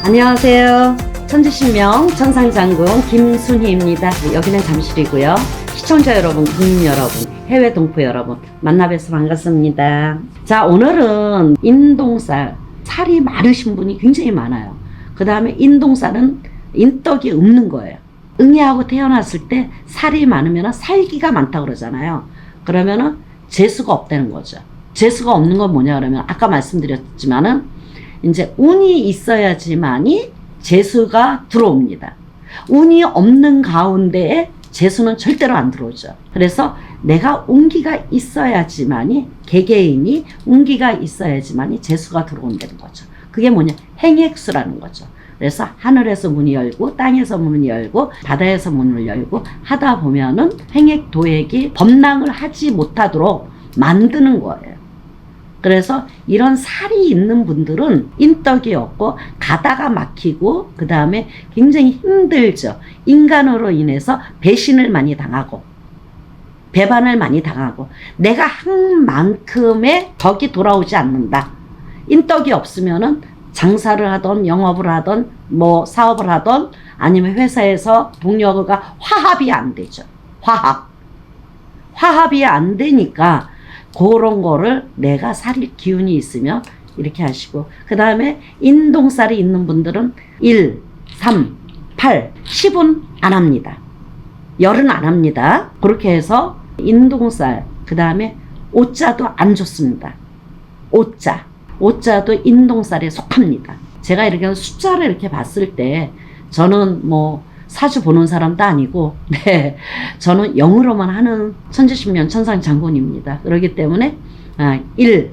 안녕하세요. 천지신명 천상장군 김순희입니다. 여기는 잠실이고요. 시청자 여러분, 국민 여러분, 해외 동포 여러분 만나 뵈서 반갑습니다. 자, 오늘은 인동살, 살이 많으신 분이 굉장히 많아요. 그 다음에 인동살은 인덕이 없는 거예요. 응애하고 태어났을 때 살이 많으면 살기가 많다고 그러잖아요. 그러면은 재수가 없다는 거죠. 재수가 없는 건 뭐냐 그러면 아까 말씀드렸지만은 이제 운이 있어야지만이 재수가 들어옵니다. 운이 없는 가운데에 재수는 절대로 안 들어오죠. 그래서 내가 운기가 있어야지만이, 개개인이 운기가 있어야지만이 재수가 들어온다는 거죠. 그게 뭐냐? 행액수라는 거죠. 그래서 하늘에서 문이 열고 땅에서 문이 열고 바다에서 문을 열고 하다 보면은 행액 도액이 범랑을 하지 못하도록 만드는 거예요. 그래서 이런 살이 있는 분들은 인덕이 없고 가다가 막히고 그 다음에 굉장히 힘들죠. 인간으로 인해서 배신을 많이 당하고 배반을 많이 당하고 내가 한 만큼의 덕이 돌아오지 않는다. 인덕이 없으면은 장사를 하던 영업을 하던 뭐 사업을 하던 아니면 회사에서 동료가 화합이 안 되죠. 화합이 안 되니까 그런 거를 내가 살일 기운이 있으면 이렇게 하시고, 그 다음에 인동살이 있는 분들은 1, 3, 8, 10은 안 합니다. 열은 안 합니다. 그렇게 해서 인동살, 그 다음에 오자도 안 좋습니다. 오자도 인동살에 속합니다. 제가 이렇게 숫자를 이렇게 봤을 때 저는 뭐 사주 보는 사람도 아니고, 네, 저는 영으로만 하는 천지신명 천상장군입니다. 그렇기 때문에 1,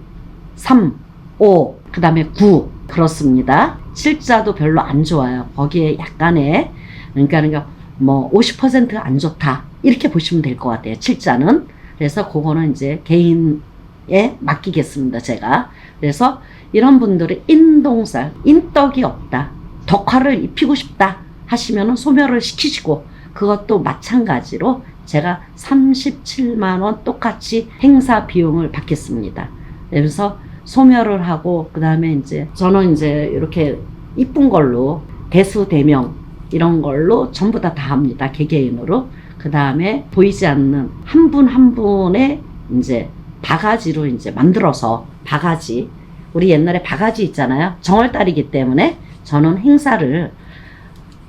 3, 5, 그 다음에 9 그렇습니다. 7자도 별로 안 좋아요. 거기에 약간의 그러니까 뭐 50% 안 좋다 이렇게 보시면 될 것 같아요. 7자는. 그래서 그거는 이제 개인에 맡기겠습니다. 제가. 그래서 이런 분들이 인동살, 인덕이 없다, 덕화를 입히고 싶다 하시면은 소멸을 시키시고, 그것도 마찬가지로 제가 37만원 똑같이 행사 비용을 받겠습니다. 그래서 소멸을 하고, 그 다음에 이제 저는 이제 이렇게 이쁜 걸로 대수 대명 이런 걸로 전부 다 합니다. 개개인으로. 그 다음에 보이지 않는 한 분 한 분의 이제 바가지로 이제 만들어서, 바가지, 우리 옛날에 바가지 있잖아요. 정월달이기 때문에 저는 행사를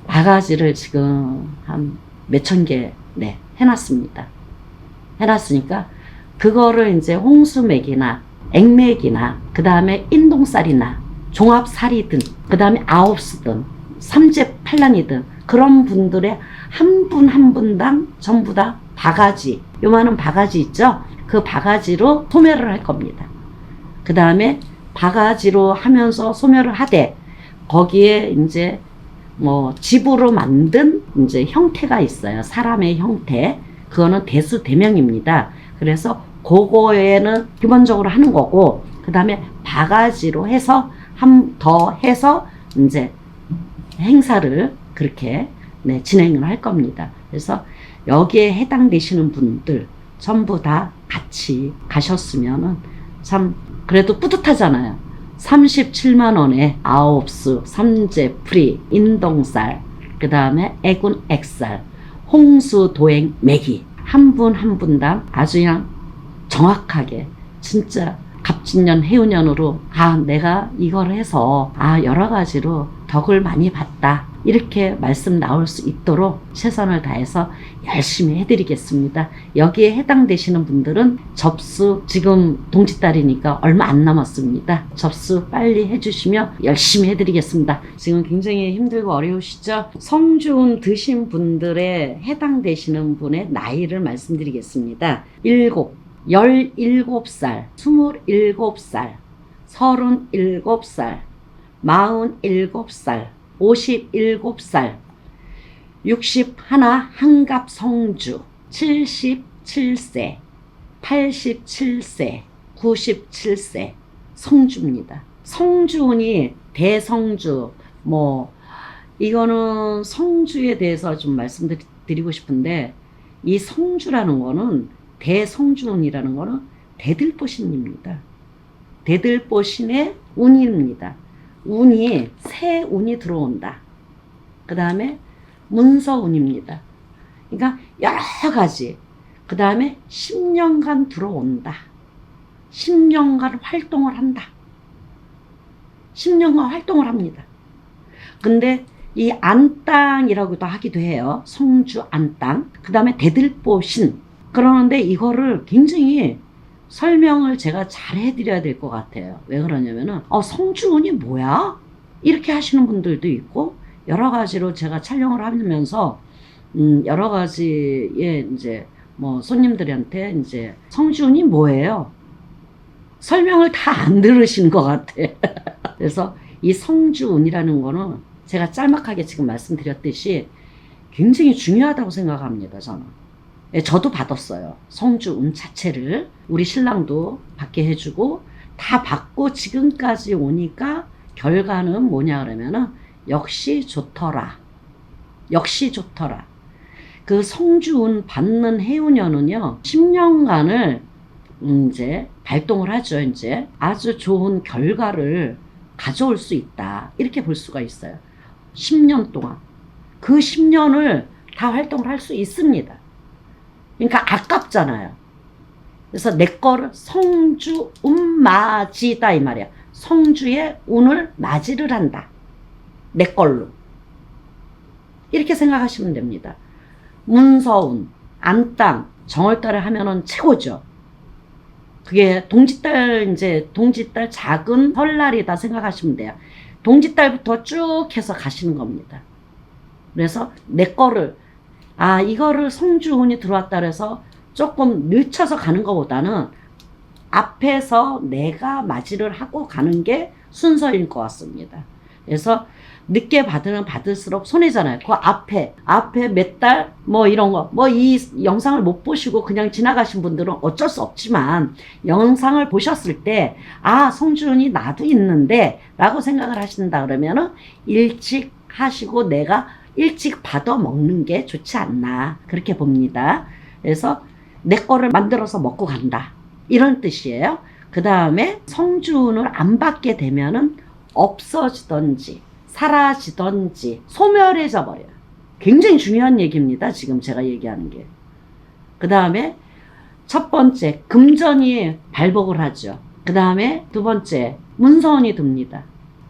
바가지를 지금 한 몇천 개, 네, 해놨습니다. 해놨으니까, 그거를 이제 홍수맥이나 액맥이나, 그 다음에 인동살이나, 종합살이든, 그 다음에 아홉수든, 삼재팔란이든, 그런 분들의 한 분 한 분당 전부 다 바가지, 요만한 바가지 있죠? 그 바가지로 소멸을 할 겁니다. 그 다음에 바가지로 하면서 소멸을 하되, 거기에 이제 뭐 집으로 만든 이제 형태가 있어요. 사람의 형태. 그거는 대수대명입니다. 그래서 그거에는 기본적으로 하는 거고, 그 다음에 바가지로 해서 더 해서 이제 행사를 그렇게, 네, 진행을 할 겁니다. 그래서 여기에 해당되시는 분들 전부 다 같이 가셨으면은 참 그래도 뿌듯하잖아요. 37만원에 아홉수, 삼재풀이, 인동살, 그 다음에 애군 액살, 홍수, 도행, 매기, 한 분 한 분당 아주 그냥 정확하게 진짜 갑진년, 해운년으로 내가 이걸 해서 여러 가지로 덕을 많이 봤다, 이렇게 말씀 나올 수 있도록 최선을 다해서 열심히 해드리겠습니다. 여기에 해당되시는 분들은 접수, 지금 동짓달이니까 얼마 안 남았습니다. 접수 빨리 해주시면 열심히 해드리겠습니다. 지금 굉장히 힘들고 어려우시죠? 성주운 드신 분들에 해당되시는 분의 나이를 말씀드리겠습니다. 17살, 27살, 37살, 47살, 57살, 61 한갑성주, 77세, 87세, 97세 성주입니다. 성주운이 대성주, 뭐 이거는 성주에 대해서 좀 말씀드리고 싶은데, 이 성주라는 거는, 대성주운이라는 거는 대들보신입니다. 대들보신의 운입니다. 운이 새 운이 들어온다. 그 다음에 문서운입니다. 그러니까 여러 가지. 그 다음에 10년간 들어온다. 10년간 활동을 한다. 10년간 활동을 합니다. 근데 이 안땅이라고도 하기도 해요. 성주 안땅. 그 다음에 대들보신. 그러는데 이거를 굉장히 설명을 제가 잘 해드려야 될 것 같아요. 왜 그러냐면은, 성주운이 뭐야? 이렇게 하시는 분들도 있고, 여러 가지로 제가 촬영을 하면서, 여러 가지의 이제, 손님들한테 이제, 성주운이 뭐예요? 설명을 다 안 들으시는 것 같아. 그래서 이 성주운이라는 거는 제가 짤막하게 지금 말씀드렸듯이 굉장히 중요하다고 생각합니다, 저는. 예, 저도 받았어요. 성주운 자체를. 우리 신랑도 받게 해주고, 다 받고 지금까지 오니까 결과는 뭐냐 그러면은, 역시 좋더라. 역시 좋더라. 그 성주운 받는 해운년은요, 10년간을 이제 발동을 하죠. 이제 아주 좋은 결과를 가져올 수 있다. 이렇게 볼 수가 있어요. 10년 동안. 그 10년을 다 활동을 할 수 있습니다. 그러니까 아깝잖아요. 그래서 내 거를 성주 운맞이다 이 말이야. 성주의 운을 맞이를 한다. 내 걸로. 이렇게 생각하시면 됩니다. 문서운, 안땅, 정월달에 하면은 최고죠. 그게 동짓달 작은 설날이다 생각하시면 돼요. 동짓달부터 쭉 해서 가시는 겁니다. 그래서 내 거를, 이거를 성주운이 들어왔다 그래서 조금 늦춰서 가는 것보다는 앞에서 내가 맞이를 하고 가는 게 순서일 것 같습니다. 그래서 늦게 받으면 받을수록 손해잖아요. 그 앞에 몇 달, 이런 거, 이 영상을 못 보시고 그냥 지나가신 분들은 어쩔 수 없지만, 영상을 보셨을 때, 성주운이 나도 있는데, 라고 생각을 하신다 그러면은, 일찍 하시고 내가 일찍 받아 먹는 게 좋지 않나. 그렇게 봅니다. 그래서 내 거를 만들어서 먹고 간다. 이런 뜻이에요. 그 다음에 성주운을 안 받게 되면은 없어지던지, 사라지던지 소멸해져 버려요. 굉장히 중요한 얘기입니다. 지금 제가 얘기하는 게. 그 다음에 첫 번째 금전이 발복을 하죠. 그 다음에 두 번째 문서운이 듭니다.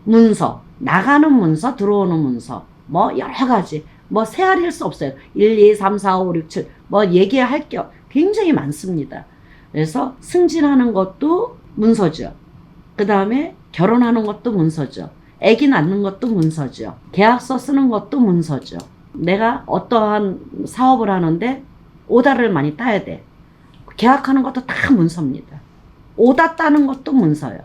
문서, 나가는 문서, 들어오는 문서, 여러 가지 세알일 수 없어요. 1, 2, 3, 4, 5, 6, 7 얘기할 게 굉장히 많습니다. 그래서 승진하는 것도 문서죠. 그 다음에 결혼하는 것도 문서죠. 아기 낳는 것도 문서죠. 계약서 쓰는 것도 문서죠. 내가 어떠한 사업을 하는데 오다를 많이 따야 돼. 계약하는 것도 다 문서입니다. 오다 따는 것도 문서예요.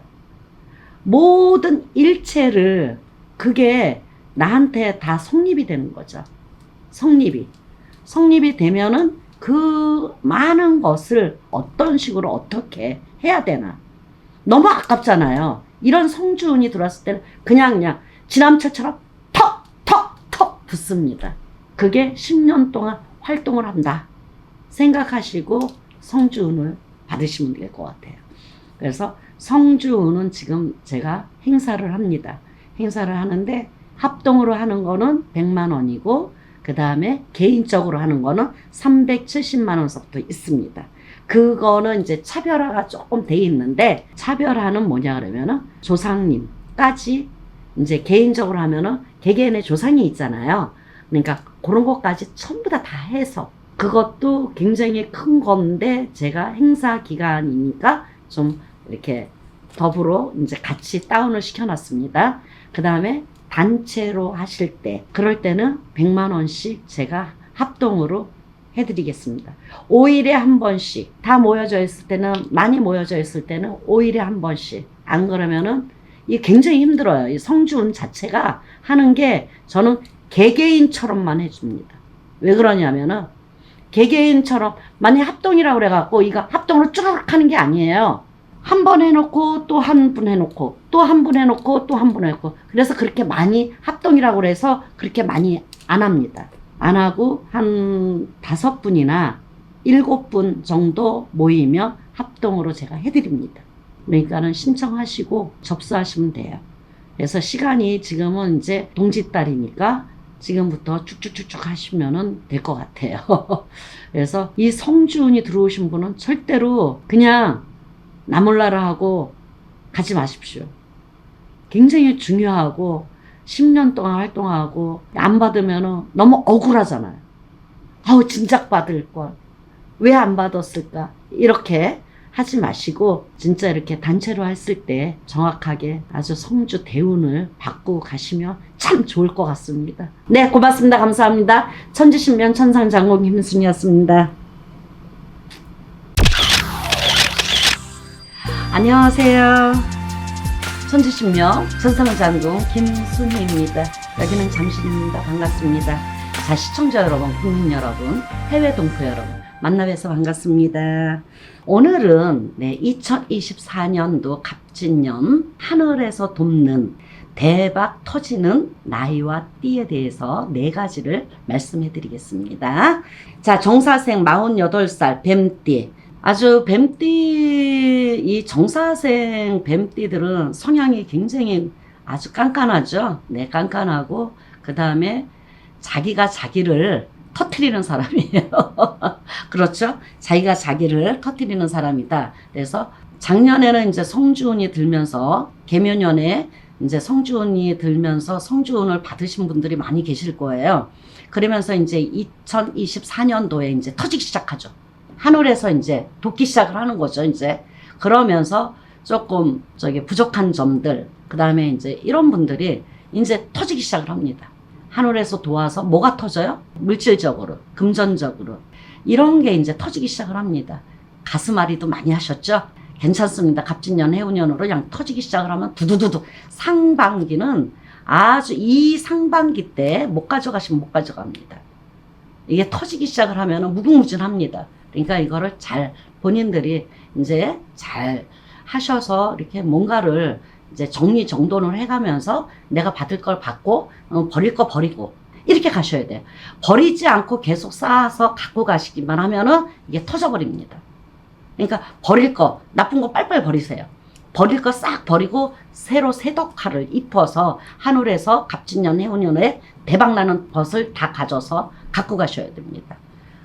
모든 일체를 그게 나한테 다 성립이 되는 거죠. 성립이 되면은 그 많은 것을 어떤 식으로 어떻게 해야 되나. 너무 아깝잖아요. 이런 성주운이 들어왔을 때는 그냥 지남철처럼 턱 붙습니다. 그게 10년 동안 활동을 한다 생각하시고 성주운을 받으시면 될 것 같아요. 그래서 성주운은 지금 제가 행사를 합니다. 행사를 하는데 합동으로 하는 거는 100만 원이고 그 다음에 개인적으로 하는 거는 370만 원서부터 있습니다. 그거는 이제 차별화가 조금 돼 있는데, 차별화는 뭐냐 그러면은 조상님까지 이제 개인적으로 하면은 개개인의 조상이 있잖아요. 그러니까 그런 것까지 전부 다 해서 그것도 굉장히 큰 건데, 제가 행사 기간이니까 좀 이렇게 더불어 이제 같이 다운을 시켜놨습니다. 그 다음에 단체로 하실 때, 그럴 때는 100만 원씩 제가 합동으로 해드리겠습니다. 5일에 한 번씩, 다 모여져 있을 때는, 많이 모여져 있을 때는 5일에 한 번씩. 안 그러면은 이게 굉장히 힘들어요. 이 성주운 자체가 하는 게 저는 개개인처럼만 해줍니다. 왜 그러냐면은 개개인처럼 만약 합동이라고 그래갖고 이거 합동으로 쭈르륵 하는 게 아니에요. 한 번 해놓고 또 한 분 해놓고 또 한 분 해놓고 또 한 분 해놓고, 그래서 그렇게 많이 합동이라고 그래서 그렇게 많이 안 합니다. 안 하고 한 5분이나 7분 정도 모이면 합동으로 제가 해드립니다. 그러니까는 신청하시고 접수하시면 돼요. 그래서 시간이 지금은 이제 동짓달이니까 지금부터 쭉쭉쭉쭉 하시면은 될 것 같아요. 그래서 이 성주운이 들어오신 분은 절대로 그냥 나 몰라라 하고 가지 마십시오. 굉장히 중요하고 10년 동안 활동하고 안 받으면은 너무 억울하잖아요. 아우 진작 받을 걸. 왜 안 받았을까? 이렇게 하지 마시고 진짜 이렇게 단체로 했을 때 정확하게 아주 성주 대운을 받고 가시면 참 좋을 것 같습니다. 네, 고맙습니다. 감사합니다. 천지신명 천상장공 김순이었습니다. 안녕하세요. 천지신명 천상장공 김순희입니다. 여기는 잠실입니다. 반갑습니다. 자, 시청자 여러분, 국민 여러분, 해외 동포 여러분, 만나뵈서 반갑습니다. 오늘은 2024년도 갑진년 하늘에서 돕는 대박 터지는 나이와 띠에 대해서 4가지를 말씀해 드리겠습니다. 자, 정사생 48살 뱀띠. 아주 뱀띠, 이 정사생 뱀띠들은 성향이 굉장히 아주 깐깐하죠. 네, 깐깐하고, 그 다음에 자기가 자기를 터뜨리는 사람이에요. 그렇죠? 자기가 자기를 터뜨리는 사람이다. 그래서 작년에는 이제 성주운이 들면서, 개묘년에 이제 성주운이 들면서 성주운을 받으신 분들이 많이 계실 거예요. 그러면서 이제 2024년도에 이제 터지기 시작하죠. 하늘에서 이제 돕기 시작을 하는 거죠, 이제. 그러면서 조금 부족한 점들, 그 다음에 이제 이런 분들이 이제 터지기 시작을 합니다. 하늘에서 도와서 뭐가 터져요? 물질적으로, 금전적으로. 이런 게 이제 터지기 시작을 합니다. 가슴앓이도 많이 하셨죠? 괜찮습니다. 갑진년, 해운년으로 그냥 터지기 시작을 하면 두두두두. 상반기는 아주 이 상반기 때 못 가져가시면 못 가져갑니다. 이게 터지기 시작을 하면 무궁무진합니다. 그러니까 이거를 잘 본인들이 이제 잘 하셔서 이렇게 뭔가를 이제 정리정돈을 해가면서 내가 받을 걸 받고 버릴 거 버리고 이렇게 가셔야 돼요. 버리지 않고 계속 쌓아서 갖고 가시기만 하면은 이게 터져버립니다. 그러니까 버릴 거, 나쁜 거 빨리빨리 버리세요. 버릴 거 싹 버리고 새로 새덕화를 입어서 하늘에서 갑진년 해운년에 대박나는 벗을 다 가져서 갖고 가셔야 됩니다.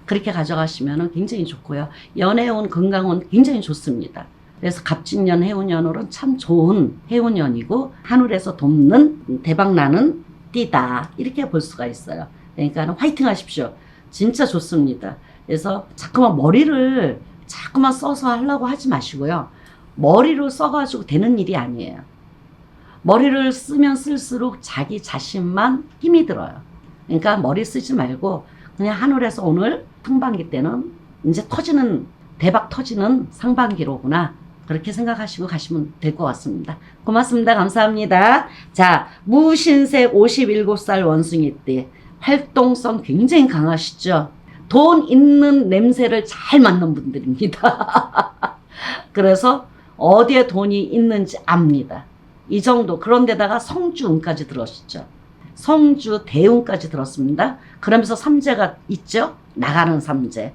그렇게 가져가시면 굉장히 좋고요. 연애운, 건강운 굉장히 좋습니다. 그래서 갑진년, 해운년으로는 참 좋은 해운년이고 하늘에서 돕는 대박나는 띠다. 이렇게 볼 수가 있어요. 그러니까 화이팅 하십시오. 진짜 좋습니다. 그래서 자꾸만 머리를 자꾸만 써서 하려고 하지 마시고요. 머리를 써가지고 되는 일이 아니에요. 머리를 쓰면 쓸수록 자기 자신만 힘이 들어요. 그러니까 머리 쓰지 말고 그냥 하늘에서 오늘 상반기 때는 이제 터지는, 대박 터지는 상반기로구나. 그렇게 생각하시고 가시면 될 것 같습니다. 고맙습니다. 감사합니다. 자, 무신색 57살 원숭이띠. 활동성 굉장히 강하시죠? 돈 있는 냄새를 잘 맡는 분들입니다. 그래서 어디에 돈이 있는지 압니다. 이 정도. 그런데다가 성주운까지 들었죠. 성주 대운까지 들었습니다. 그러면서 삼재가 있죠? 나가는 삼재.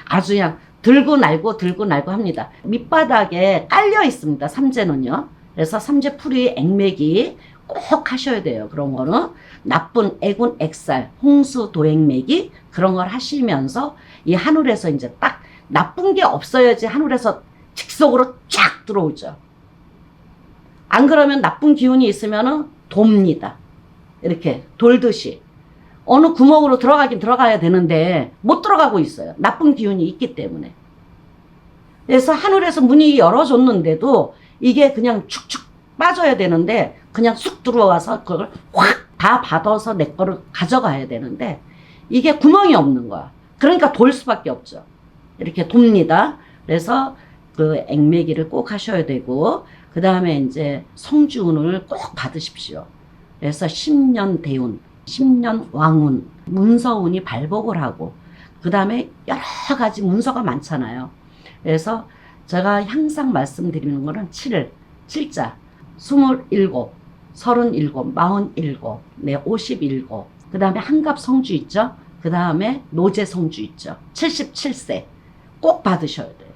아주 그냥 들고 날고 합니다. 밑바닥에 깔려 있습니다. 삼재는요. 그래서 삼재 풀이 액맥이 꼭 하셔야 돼요. 그런 거는 나쁜 애군 액살, 홍수 도액맥이 그런 걸 하시면서 이 하늘에서 이제 딱 나쁜 게 없어야지 하늘에서 직속으로 쫙 들어오죠. 안 그러면 나쁜 기운이 있으면은 돕니다. 이렇게 돌듯이 어느 구멍으로 들어가긴 들어가야 되는데 못 들어가고 있어요. 나쁜 기운이 있기 때문에. 그래서 하늘에서 문이 열어줬는데도 이게 그냥 축축 빠져야 되는데 그냥 쑥 들어와서 그걸 확 다 받아서 내 거를 가져가야 되는데 이게 구멍이 없는 거야. 그러니까 돌 수밖에 없죠. 이렇게 돕니다. 그래서 그 액매기를 꼭 하셔야 되고 그 다음에 이제 성주운을 꼭 받으십시오. 그래서 10년 대운, 10년 왕운, 문서운이 발복을 하고 그 다음에 여러 가지 문서가 많잖아요. 그래서 제가 항상 말씀드리는 거는 7자, 27, 37, 47, 네, 57, 그 다음에 한갑 성주 있죠? 그 다음에 노제 성주 있죠? 77세 꼭 받으셔야 돼요.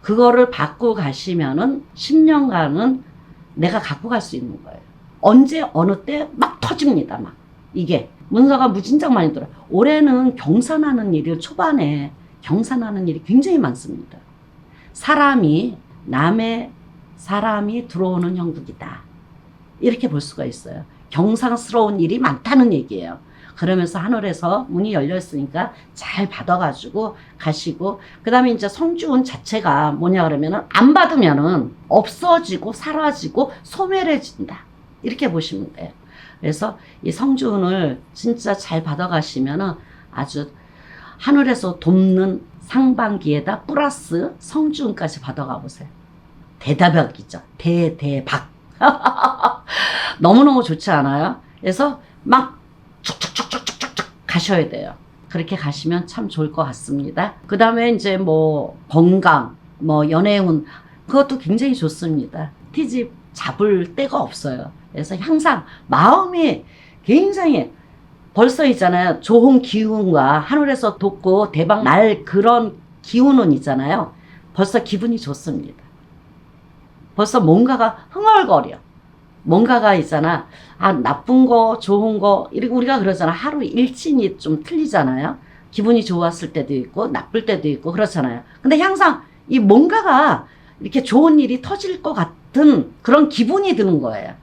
그거를 받고 가시면은 10년간은 내가 갖고 갈 수 있는 거예요. 언제 어느 때 막 터집니다. 막 이게 문서가 무진장 많이 들어요. 올해는 경산하는 일이 초반에 경산하는 일이 굉장히 많습니다. 남의 사람이 들어오는 형국이다. 이렇게 볼 수가 있어요. 경상스러운 일이 많다는 얘기예요. 그러면서 하늘에서 문이 열렸으니까 잘 받아가지고 가시고, 그 다음에 이제 성주운 자체가 뭐냐 그러면은 안 받으면은 없어지고 사라지고 소멸해진다. 이렇게 보시면 돼요. 그래서 이 성주운을 진짜 잘 받아가시면은 아주 하늘에서 돕는 상반기에다 플러스 성주운까지 받아가 보세요. 대다박이죠. 대박. 너무너무 좋지 않아요? 그래서 막 쭉쭉쭉쭉쭉쭉 가셔야 돼요. 그렇게 가시면 참 좋을 것 같습니다. 그 다음에 이제 뭐 건강, 뭐 연애운, 그것도 굉장히 좋습니다. 티집 잡을 데가 없어요. 그래서 항상 마음이 굉장히 벌써 있잖아요. 좋은 기운과 하늘에서 돋고 대박 날 그런 기운은 있잖아요. 벌써 기분이 좋습니다. 벌써 뭔가가 흥얼거려. 뭔가가 있잖아. 아, 나쁜 거, 좋은 거, 이렇게 우리가 그러잖아. 하루 일진이 좀 틀리잖아요. 기분이 좋았을 때도 있고, 나쁠 때도 있고, 그렇잖아요. 근데 항상 이 뭔가가 이렇게 좋은 일이 터질 것 같은 그런 기분이 드는 거예요.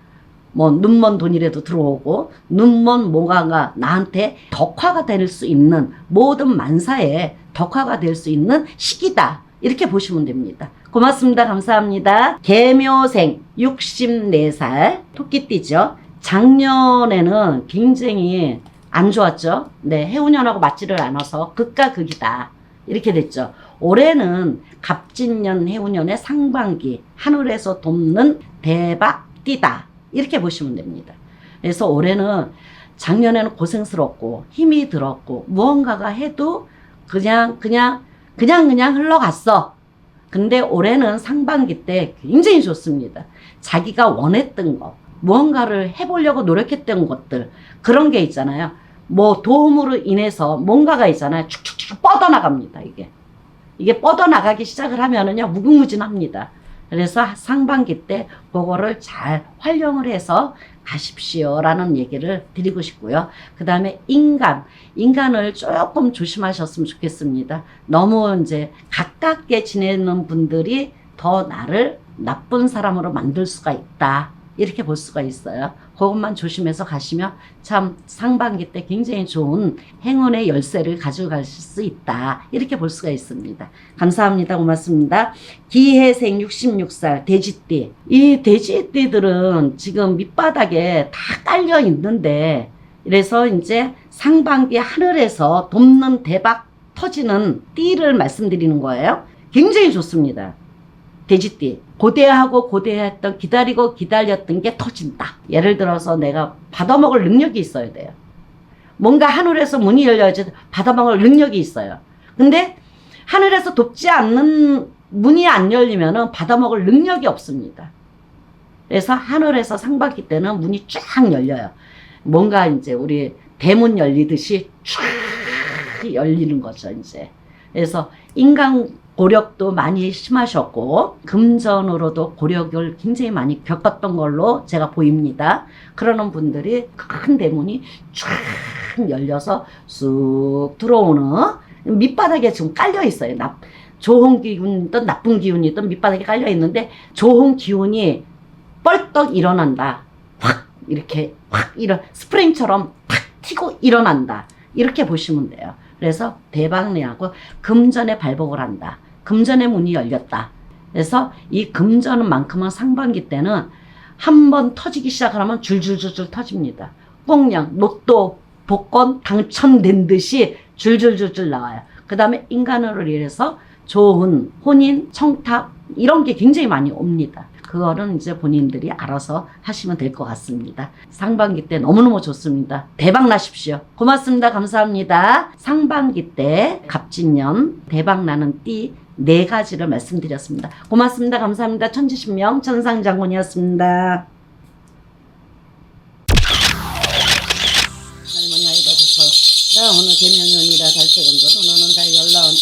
뭐, 눈먼 돈이라도 들어오고, 눈먼 뭐가가 나한테 덕화가 될 수 있는, 모든 만사에 덕화가 될 수 있는 시기다. 이렇게 보시면 됩니다. 고맙습니다. 감사합니다. 개묘생 64살 토끼띠죠. 작년에는 굉장히 안 좋았죠. 네, 해운년하고 맞지를 않아서 극과 극이다. 이렇게 됐죠. 올해는 갑진년 해운년의 상반기 하늘에서 돕는 대박띠다. 이렇게 보시면 됩니다. 그래서 올해는 작년에는 고생스럽고 힘이 들었고 무언가가 해도 그냥 흘러갔어. 근데 올해는 상반기 때 굉장히 좋습니다. 자기가 원했던 거, 무언가를 해보려고 노력했던 것들, 그런 게 있잖아요. 뭐 도움으로 인해서 뭔가가 있잖아요. 축축축 뻗어나갑니다. 이게 뻗어나가기 시작을 하면은요, 무궁무진합니다. 그래서 상반기 때 그거를 잘 활용을 해서 가십시오라는 얘기를 드리고 싶고요. 그 다음에 인간을 조금 조심하셨으면 좋겠습니다. 너무 이제 가깝게 지내는 분들이 더 나를 나쁜 사람으로 만들 수가 있다. 이렇게 볼 수가 있어요. 그것만 조심해서 가시면 참 상반기 때 굉장히 좋은 행운의 열쇠를 가져가실 수 있다. 이렇게 볼 수가 있습니다. 감사합니다. 고맙습니다. 기해생 66살 돼지띠. 이 돼지띠들은 지금 밑바닥에 다 깔려 있는데, 그래서 이제 상반기 하늘에서 돕는 대박 터지는 띠를 말씀드리는 거예요. 굉장히 좋습니다. 돼지띠. 고대했던 기다리고 기다렸던 게 터진다. 예를 들어서 내가 받아먹을 능력이 있어야 돼요. 뭔가 하늘에서 문이 열려야지 받아먹을 능력이 있어요. 근데 하늘에서 돕지 않는 문이 안 열리면은 받아먹을 능력이 없습니다. 그래서 하늘에서 상반기 때는 문이 쫙 열려요. 뭔가 이제 우리 대문 열리듯이 쫙 열리는 거죠, 이제. 그래서 인간 고력도 많이 심하셨고 금전으로도 고력을 굉장히 많이 겪었던 걸로 제가 보입니다. 그러는 분들이 큰 대문이 쫙 열려서 쑥 들어오는, 밑바닥에 지금 깔려 있어요. 좋은 기운이든 나쁜 기운이든 밑바닥에 깔려 있는데, 좋은 기운이 뻘떡 일어난다. 이렇게 스프링처럼 탁 튀고 일어난다. 이렇게 보시면 돼요. 그래서 대박내하고 금전에 발복을 한다. 금전의 문이 열렸다. 그래서 이 금전만큼은 상반기 때는 한번 터지기 시작하면 줄줄줄줄 터집니다. 꽁냥 로또 복권 당첨된 듯이 줄줄줄줄 나와요. 그 다음에 인간으로 인해서 좋은 혼인, 청탁 이런 게 굉장히 많이 옵니다. 그거는 이제 본인들이 알아서 하시면 될 것 같습니다. 상반기 때 너무너무 좋습니다. 대박 나십시오. 고맙습니다. 감사합니다. 상반기 때 갑진년 대박 나는 띠 4가지를 말씀드렸습니다. 고맙습니다. 감사합니다. 천지신명 천상장군이었습니다. 할머니 아이바부터 나 오늘 개면연이라 달새건조로 너는 다 연라온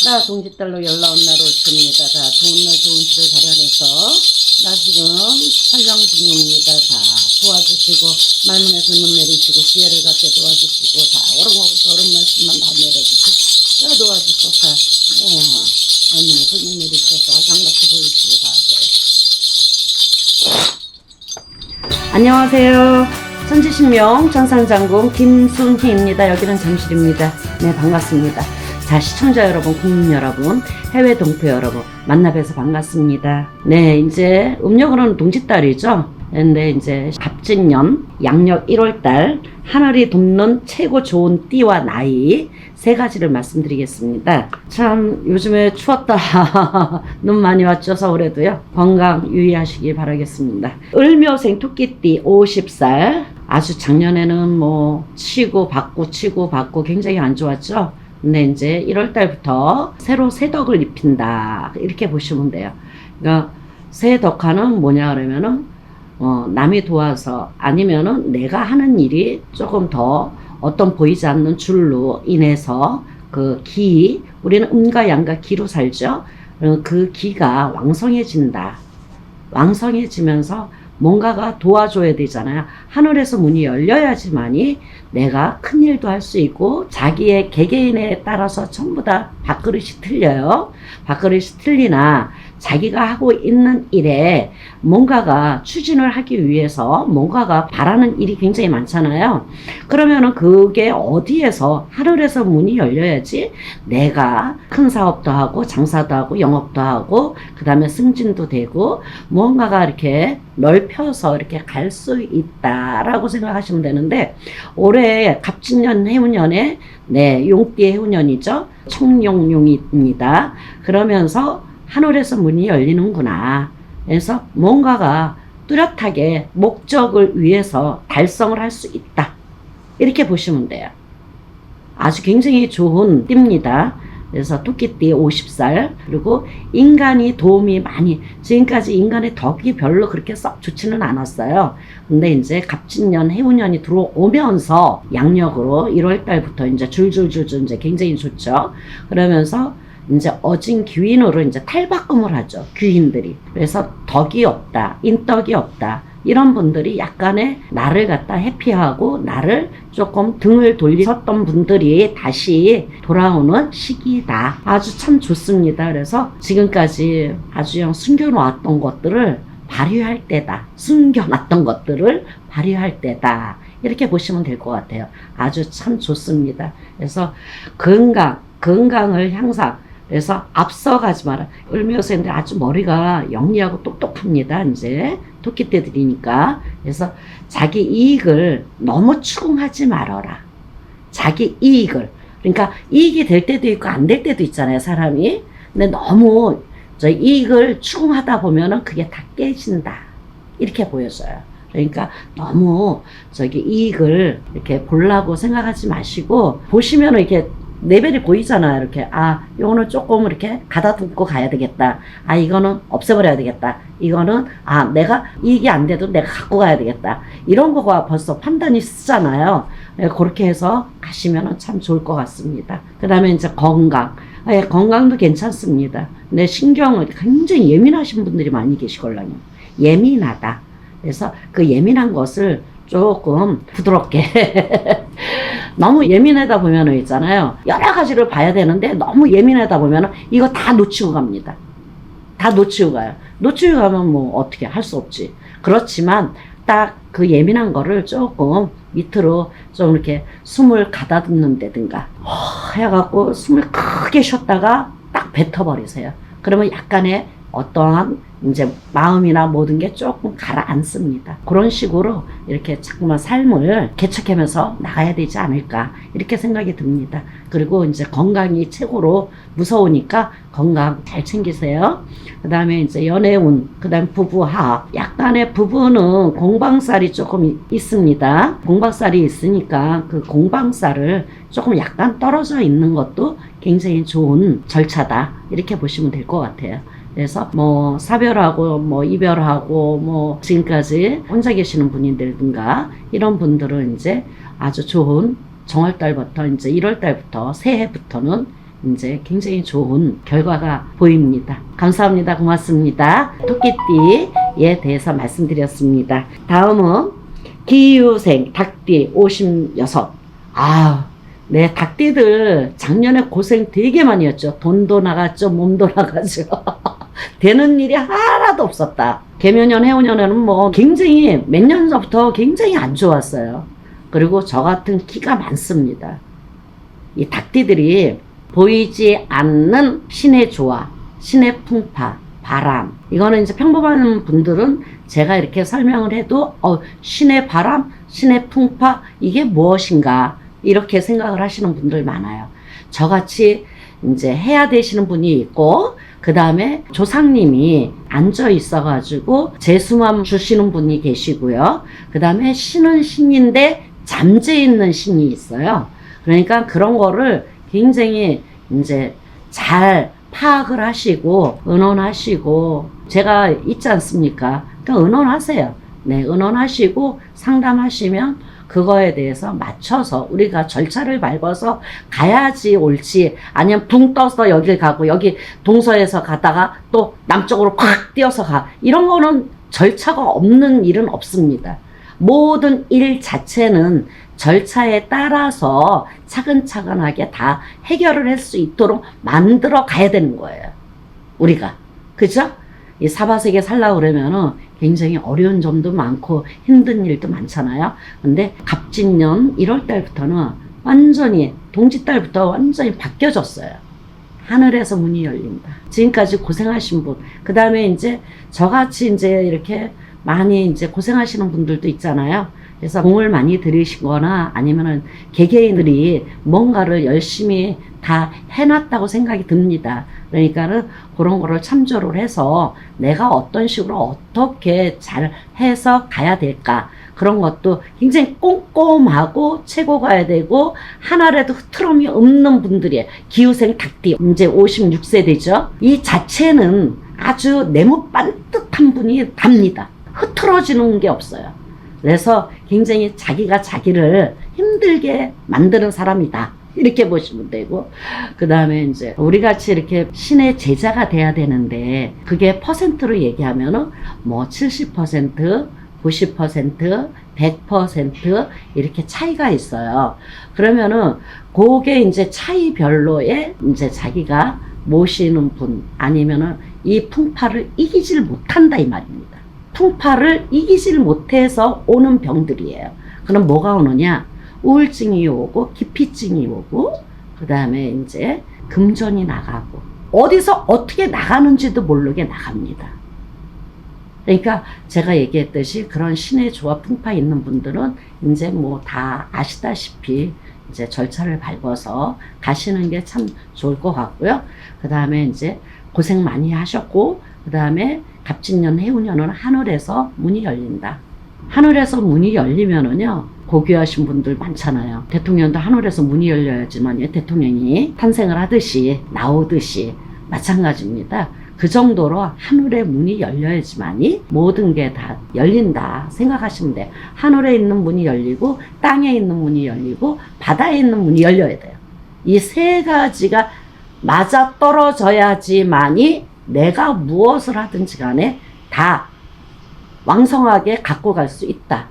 나 동짓달로 연라온 나로 줍니다. 다 좋은 날 좋은 집을 가려내서 나 지금 촬영 중입니다. 다 도와주시고 말문에 불문 내리시고 지혜를 갖게 도와주시고 다 옳은하고 옳은 말씀만 다 내려주시고 다 도와주셔서 말문에 불문 내리셔서 장같이 보이시고 다 안녕하세요. 천지신명 천상장군 김순희입니다. 여기는 잠실입니다. 네, 반갑습니다. 자, 시청자 여러분, 국민 여러분, 해외 동포 여러분, 만나뵈서 반갑습니다. 네, 이제 음력으로는 동짓달이죠. 근데 이제 갑진년, 양력 1월달, 하늘이 돕는 최고 좋은 띠와 나이 세 가지를 말씀드리겠습니다. 참 요즘에 추웠다. 눈 많이 왔죠, 서울에도요. 건강 유의하시기 바라겠습니다. 을묘생 토끼띠 50살. 아주 작년에는 뭐 치고 받고 굉장히 안 좋았죠. 근데 이제 1월달부터 새로 새덕을 입힌다. 이렇게 보시면 돼요. 그러니까 새덕화는 뭐냐 그러면은 남이 도와서 아니면은 내가 하는 일이 조금 더 어떤 보이지 않는 줄로 인해서 그 기, 우리는 음과 양과 기로 살죠. 그 기가 왕성해진다. 왕성해지면서 뭔가가 도와줘야 되잖아요. 하늘에서 문이 열려야지만이 내가 큰 일도 할 수 있고 자기의 개개인에 따라서 전부 다 밥그릇이 틀려요. 밥그릇이 틀리나 자기가 하고 있는 일에 뭔가가 추진을 하기 위해서 뭔가가 바라는 일이 굉장히 많잖아요. 그러면은 그게 어디에서 하늘에서 문이 열려야지 내가 큰 사업도 하고 장사도 하고 영업도 하고 그 다음에 승진도 되고 뭔가가 이렇게 넓혀서 이렇게 갈 수 있다라고 생각하시면 되는데 올해 갑진년 해운년에 네, 용띠의 해운년이죠. 청룡용입니다. 그러면서 하늘에서 문이 열리는구나. 그래서 뭔가가 뚜렷하게 목적을 위해서 달성을 할 수 있다. 이렇게 보시면 돼요. 아주 굉장히 좋은 띠입니다. 그래서 토끼띠 50살. 그리고 인간이 도움이 많이, 지금까지 인간의 덕이 별로 그렇게 썩 좋지는 않았어요. 근데 이제 갑진년, 해운년이 들어오면서 양력으로 1월달부터 이제 줄줄줄 이제 굉장히 좋죠. 그러면서 이제 어진 귀인으로 이제 탈바꿈을 하죠. 귀인들이. 그래서 덕이 없다. 인덕이 없다. 이런 분들이 약간의 나를 갖다 회피하고 나를 조금 등을 돌리셨던 분들이 다시 돌아오는 시기다. 아주 참 좋습니다. 그래서 지금까지 아주 그냥 숨겨놓았던 것들을 발휘할 때다. 숨겨놨던 것들을 발휘할 때다. 이렇게 보시면 될 것 같아요. 아주 참 좋습니다. 그래서 건강을 향상, 그래서 앞서가지 마라. 을묘생들 아주 머리가 영리하고 똑똑합니다. 이제 토끼떼들이니까. 그래서 자기 이익을 너무 추궁하지 말아라. 자기 이익을. 그러니까 이익이 될 때도 있고 안 될 때도 있잖아요, 사람이. 근데 너무 저 이익을 추궁하다 보면은 그게 다 깨진다. 이렇게 보여져요. 그러니까 너무 저기 이익을 이렇게 보려고 생각하지 마시고 보시면은 이렇게 레벨이 보이잖아요. 이렇게 이거는 조금 이렇게 가다듬고 가야 되겠다. 이거는 없애버려야 되겠다. 이거는 내가 이익이 안 돼도 내가 갖고 가야 되겠다. 이런 거가 벌써 판단이 쓰잖아요. 그렇게 해서 가시면 참 좋을 것 같습니다. 그 다음에 이제 건강. 건강도 괜찮습니다. 근데 신경을 굉장히 예민하신 분들이 많이 계시걸랑요. 예민하다. 그래서 그 예민한 것을 조금 부드럽게 너무 예민하다 보면은 있잖아요. 여러 가지를 봐야 되는데 너무 예민하다 보면은 이거 다 놓치고 갑니다. 다 놓치고 가요. 놓치고 가면 뭐 어떻게 할 수 없지. 그렇지만 딱 그 예민한 거를 조금 밑으로 좀 이렇게 숨을 가다듬는다든가 해갖고 숨을 크게 쉬었다가 딱 뱉어버리세요. 그러면 약간의 어떠한 이제 마음이나 모든 게 조금 가라앉습니다. 그런 식으로 이렇게 자꾸만 삶을 개척하면서 나가야 되지 않을까 이렇게 생각이 듭니다. 그리고 이제 건강이 최고로 무서우니까 건강 잘 챙기세요. 그 다음에 이제 연애운, 그 다음 부부합. 약간의 부부는 공방살이 조금 있습니다. 공방살이 있으니까 그 공방살을 조금 약간 떨어져 있는 것도 굉장히 좋은 절차다. 이렇게 보시면 될 것 같아요. 그래서 뭐 사별하고 뭐 이별하고 뭐 지금까지 혼자 계시는 분이들든가 이런 분들은 이제 아주 좋은 정월달부터 이제 1월달부터 새해부터는 이제 굉장히 좋은 결과가 보입니다. 감사합니다. 고맙습니다. 토끼띠에 대해서 말씀드렸습니다. 다음은 기유생 닭띠 56. 네, 닭띠들 작년에 고생 되게 많이 했죠. 돈도 나갔죠. 몸도 나가죠. 되는 일이 하나도 없었다. 개묘년, 해오년에는 뭐 굉장히 몇 년 전부터 굉장히 안 좋았어요. 그리고 저 같은 키가 많습니다. 이 닭띠들이 보이지 않는 신의 조화, 신의 풍파, 바람. 이거는 이제 평범한 분들은 제가 이렇게 설명을 해도 신의 바람, 신의 풍파 이게 무엇인가 이렇게 생각을 하시는 분들 많아요. 저같이 이제 해야 되시는 분이 있고 그 다음에 조상님이 앉아 있어가지고 제수만 주시는 분이 계시고요. 그 다음에 신은 신인데 잠재 있는 신이 있어요. 그러니까 그런 거를 굉장히 이제 잘 파악을 하시고 의논하시고 제가 있지 않습니까? 그러니까 의논하세요. 네, 의논하시고 상담하시면 그거에 대해서 맞춰서 우리가 절차를 밟아서 가야지 옳지 아니면 붕 떠서 여길 가고 여기 동서에서 가다가 또 남쪽으로 콱 뛰어서 가 이런 거는 절차가 없는 일은 없습니다. 모든 일 자체는 절차에 따라서 차근차근하게 다 해결을 할 수 있도록 만들어 가야 되는 거예요. 우리가. 그죠? 이 사바세계 살려고 그러면은 굉장히 어려운 점도 많고 힘든 일도 많잖아요. 근데 갑진년 1월 달부터는 완전히 동짓달부터 완전히 바뀌어졌어요. 하늘에서 문이 열린다. 지금까지 고생하신 분, 그 다음에 이제 저같이 이제 이렇게 많이 이제 고생하시는 분들도 있잖아요. 그래서 공을 많이 들이시거나 아니면은 개개인들이 뭔가를 열심히 다 해놨다고 생각이 듭니다. 그러니까는 그런 거를 참조를 해서 내가 어떤 식으로 어떻게 잘 해서 가야 될까. 그런 것도 굉장히 꼼꼼하고 채고 가야 되고 하나라도 흐트럼이 없는 분들이에요. 기후생 닭띠 이제 56세대죠. 이 자체는 아주 네모 반듯한 분이 답니다. 흐트러지는 게 없어요. 그래서 굉장히 자기가 자기를 힘들게 만드는 사람이다. 이렇게 보시면 되고, 그 다음에 이제 우리 같이 이렇게 신의 제자가 돼야 되는데, 그게 퍼센트로 얘기하면은 뭐 70%, 90%, 100% 이렇게 차이가 있어요. 그러면은 그게 이제 차이별로의 이제 자기가 모시는 분 아니면은 이 풍파를 이기질 못한다 이 말입니다. 풍파를 이기질 못해서 오는 병들이에요. 그럼 뭐가 오느냐? 우울증이 오고 기피증이 오고 그 다음에 이제 금전이 나가고 어디서 어떻게 나가는지도 모르게 나갑니다. 그러니까 제가 얘기했듯이 그런 신의 조합 풍파 있는 분들은 이제 뭐 다 아시다시피 이제 절차를 밟아서 가시는 게 참 좋을 것 같고요. 그 다음에 이제 고생 많이 하셨고 그 다음에 갑진년 해운년은 하늘에서 문이 열린다. 하늘에서 문이 열리면은요 고귀하신 분들 많잖아요. 대통령도 하늘에서 문이 열려야지만 대통령이 탄생을 하듯이 나오듯이 마찬가지입니다. 그 정도로 하늘의 문이 열려야지만이 모든 게 다 열린다 생각하시면 돼요. 하늘에 있는 문이 열리고 땅에 있는 문이 열리고 바다에 있는 문이 열려야 돼요. 이 세 가지가 맞아 떨어져야지만이 내가 무엇을 하든지 간에 다 왕성하게 갖고 갈 수 있다.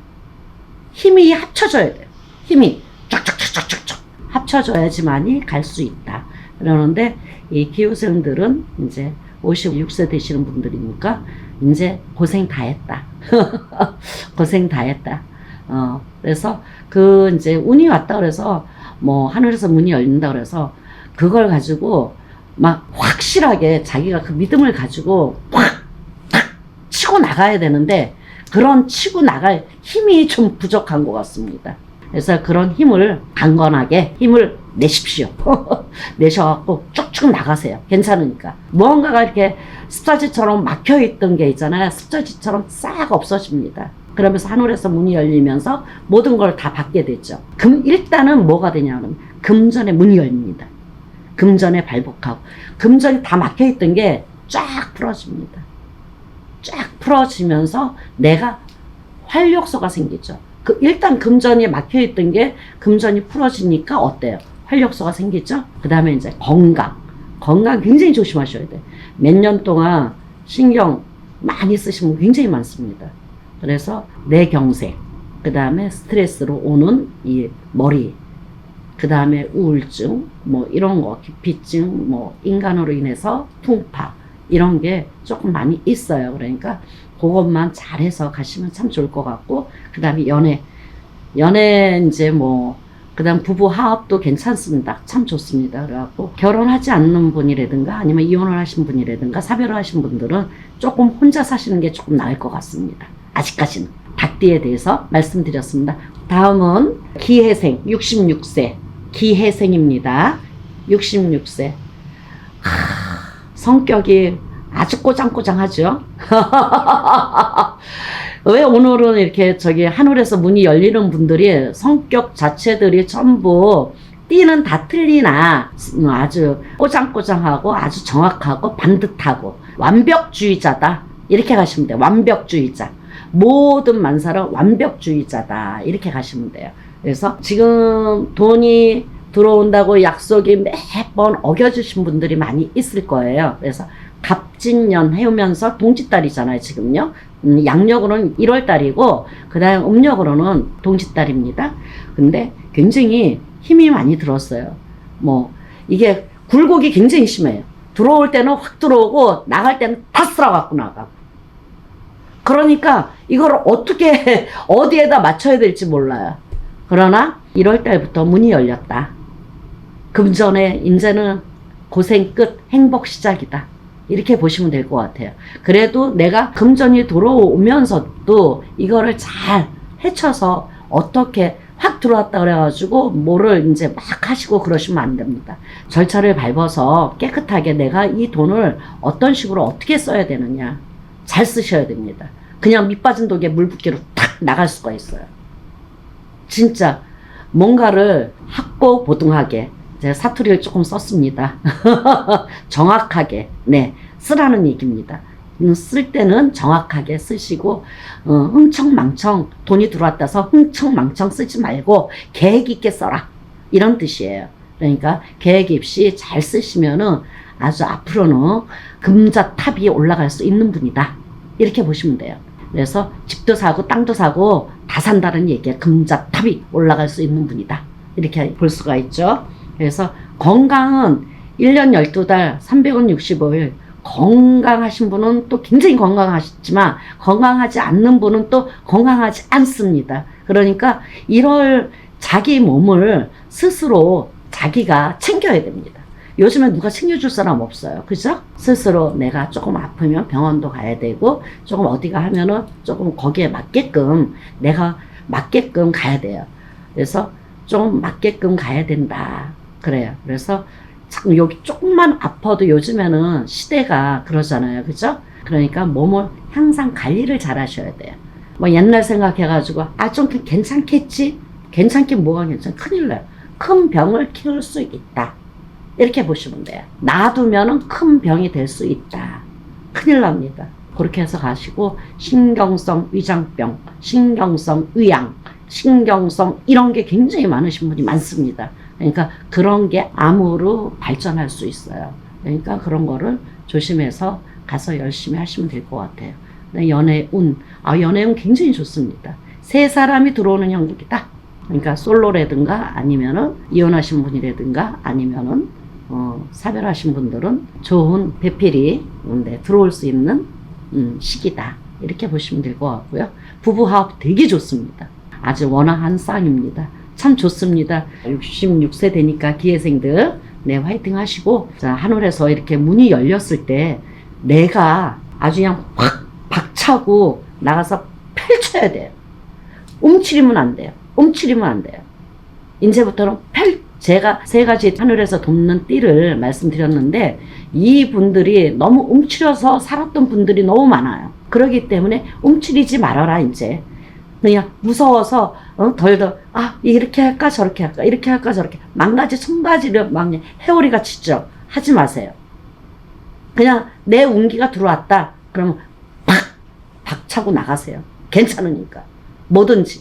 힘이 합쳐져야 돼요. 힘이 쫙쫙쫙쫙쫙 합쳐져야지만이 갈 수 있다. 그러는데 이 기후생들은 이제 56세 되시는 분들이니까 이제 고생 다 했다. 고생 다 했다. 그래서 그 이제 운이 왔다 그래서 뭐 하늘에서 문이 열린다 그래서 그걸 가지고 막 확실하게 자기가 그 믿음을 가지고 확 치고 나가야 되는데 그런 치고 나갈 힘이 좀 부족한 것 같습니다. 그래서 그런 힘을 강건하게 힘을 내십시오. 내셔갖고 쭉쭉 나가세요. 괜찮으니까. 무언가가 이렇게 습자지처럼 막혀있던 게 있잖아요. 습자지처럼 싹 없어집니다. 그러면서 하늘에서 문이 열리면서 모든 걸 다 받게 되죠. 일단은 뭐가 되냐면 금전의 문이 열립니다. 금전에 발복하고 금전이 다 막혀있던 게 쫙 풀어집니다. 쫙 풀어지면서 내가 활력소가 생기죠. 일단 금전이 막혀있던 게 금전이 풀어지니까 어때요? 활력소가 생기죠. 그 다음에 이제 건강 굉장히 조심하셔야 돼. 몇 년 동안 신경 많이 쓰시면 굉장히 많습니다. 그래서 뇌경색, 그 다음에 스트레스로 오는 이 머리, 그 다음에 우울증, 뭐 이런 거, 기피증, 뭐 인간으로 인해서 풍파, 이런 게 조금 많이 있어요. 그러니까 그것만 잘해서 가시면 참 좋을 것 같고, 그 다음에 연애 이제 뭐, 그 다음 부부 화합도 괜찮습니다. 참 좋습니다. 그래갖고 결혼하지 않는 분이라든가 아니면 이혼을 하신 분이라든가 사별을 하신 분들은 조금 혼자 사시는 게 조금 나을 것 같습니다. 아직까지는. 닭띠에 대해서 말씀드렸습니다. 다음은 기해생 66세 기해생입니다. 66세. 성격이 아주 꼬장꼬장하죠. 왜 오늘은 이렇게 하늘에서 문이 열리는 분들이 성격 자체들이 전부 띠는 다 틀리나 아주 꼬장꼬장하고 아주 정확하고 반듯하고 완벽주의자다. 이렇게 가시면 돼요. 완벽주의자. 모든 만사는 완벽주의자다. 이렇게 가시면 돼요. 그래서 지금 돈이 들어온다고 약속이 매번 어겨주신 분들이 많이 있을 거예요. 그래서 갑진년 해오면서 동짓달이잖아요, 지금요. 양력으로는 1월달이고, 그 다음 음력으로는 동짓달입니다. 근데 굉장히 힘이 많이 들었어요. 뭐, 이게 굴곡이 굉장히 심해요. 들어올 때는 확 들어오고, 나갈 때는 다 쓸어갖고 나가고. 그러니까 이걸 어떻게, 어디에다 맞춰야 될지 몰라요. 그러나 1월달부터 문이 열렸다. 금전에 이제는 고생 끝, 행복 시작이다. 이렇게 보시면 될 것 같아요. 그래도 내가 금전이 들어오면서도 이거를 잘 헤쳐서 어떻게 확 들어왔다 그래가지고 뭐를 이제 막 하시고 그러시면 안 됩니다. 절차를 밟아서 깨끗하게 내가 이 돈을 어떤 식으로 어떻게 써야 되느냐. 잘 쓰셔야 됩니다. 그냥 밑 빠진 독에 물 붓기로 탁 나갈 수가 있어요. 진짜 뭔가를 학고보등하게 제가 사투리를 조금 썼습니다. 정확하게 쓰라는 얘기입니다. 쓸 때는 정확하게 쓰시고 흥청망청 돈이 들어왔다 해서 흥청망청 쓰지 말고 계획 있게 써라 이런 뜻이에요. 그러니까 계획 없이 잘 쓰시면은 아주 앞으로는 금자탑이 올라갈 수 있는 분이다 이렇게 보시면 돼요. 그래서 집도 사고 땅도 사고 다 산다는 얘기야. 금자탑이 올라갈 수 있는 분이다 이렇게 볼 수가 있죠. 그래서 건강은 1년 12달 365일 건강하신 분은 또 굉장히 건강하시지만 건강하지 않는 분은 또 건강하지 않습니다. 그러니까 이럴 자기 몸을 스스로 자기가 챙겨야 됩니다. 요즘에 누가 챙겨줄 사람 없어요. 그죠? 스스로 내가 조금 아프면 병원도 가야 되고 조금 어디가 하면은 조금 거기에 맞게끔 내가 맞게끔 가야 돼요. 그래서 좀 맞게끔 가야 된다. 그래요. 그래서 자꾸 여기 조금만 아파도 요즘에는 시대가 그러잖아요. 그죠? 그러니까 몸을 항상 관리를 잘 하셔야 돼요. 뭐 옛날 생각해가지고 좀 괜찮겠지? 괜찮긴 뭐가 괜찮아? 큰일 나요. 큰 병을 키울 수 있다. 이렇게 보시면 돼요. 놔두면은 큰 병이 될 수 있다. 큰일 납니다. 그렇게 해서 가시고 신경성 위장병, 신경성 위양, 신경성 이런 게 굉장히 많으신 분이 많습니다. 그러니까 그런 게 암으로 발전할 수 있어요. 그러니까 그런 거를 조심해서 가서 열심히 하시면 될 것 같아요. 연애운, 연애운 굉장히 좋습니다. 세 사람이 들어오는 형국이다. 그러니까 솔로라든가 아니면은 이혼하신 분이라든가 아니면은 사별하신 분들은 좋은 배필이 들어올 수 있는 시기다. 이렇게 보시면 될 것 같고요. 부부화합 되게 좋습니다. 아주 원활한 쌍입니다. 참 좋습니다. 66세 되니까 기회생들 화이팅 하시고 자 하늘에서 이렇게 문이 열렸을 때 내가 아주 그냥 확 박차고 나가서 펼쳐야 돼요. 움츠리면 안 돼요. 움츠리면 안 돼요. 이제부터는 제가 세 가지 하늘에서 돕는 띠를 말씀드렸는데 이분들이 너무 움츠려서 살았던 분들이 너무 많아요. 그렇기 때문에 움츠리지 말아라 이제. 그냥 무서워서 덜덜 이렇게 할까 저렇게 할까 이렇게 할까 저렇게 만가지 천가지를 막 해오리가 치죠. 하지 마세요. 그냥 내 운기가 들어왔다 그러면 박차고 나가세요. 괜찮으니까 뭐든지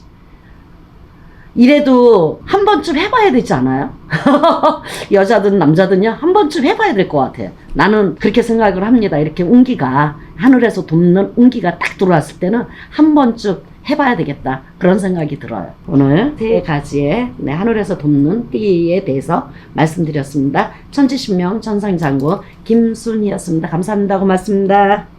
이래도 한 번쯤 해봐야 되지 않아요? 여자든 남자든요, 한 번쯤 해봐야 될 것 같아요. 나는 그렇게 생각을 합니다. 이렇게 운기가, 하늘에서 돕는 운기가 딱 들어왔을 때는 한 번쯤 해봐야 되겠다, 그런 생각이 들어요. 오늘 세 가지의 하늘에서 돕는 띠에 대해서 말씀드렸습니다. 천지신명 천상장구 김순이었습니다. 감사합니다. 고맙습니다.